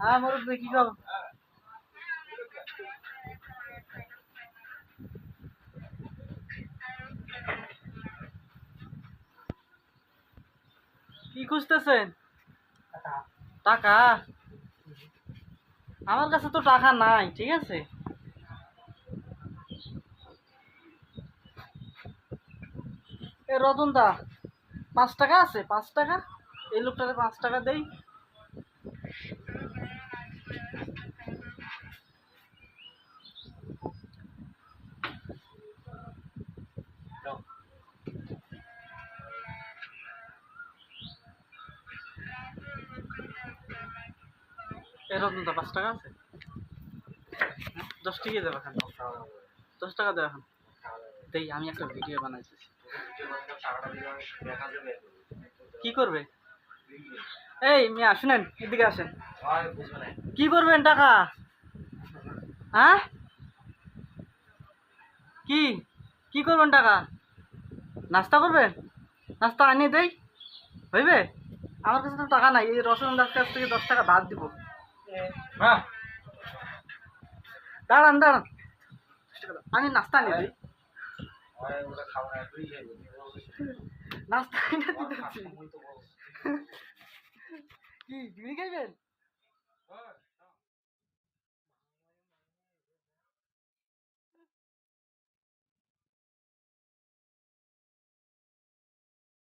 হ্যাঁ মুরব্বী কি কর? কি খুঁজতেছেন? টাকা? আমার কাছে তো টাকা নাই, ঠিক আছে। এ রতন দা, 5 টাকা আছে? 5 টাকা? এই লোকটাকে 5 টাকা দেই। এ রতন দা, 5 টাকা আছে? 10 টাকা দেবে এখন। 10 টাকা দেবে এখন। দেই, আমি একটা ভিডিও বানাইছি। কি করবে? এই মিয়া শুনেন, এদিকে আসেন। কি করবেন টাকা? হ্যাঁ, কি কি করবেন টাকা? নাস্তা করবেন? নাস্তা আনিয়ে দেই, হইবে? আমার কাছে তো টাকা নাই, এই রসগোল্লার কাছ থেকে 10 টাকা বাদ দিব। হ্যাঁ, দাঁড়ান দাঁড়ান, আমি নাস্তা আনিয়ে দিই। নাস্তা আনিয়ে দিতেছি। কি বিড়ি খাইবেন?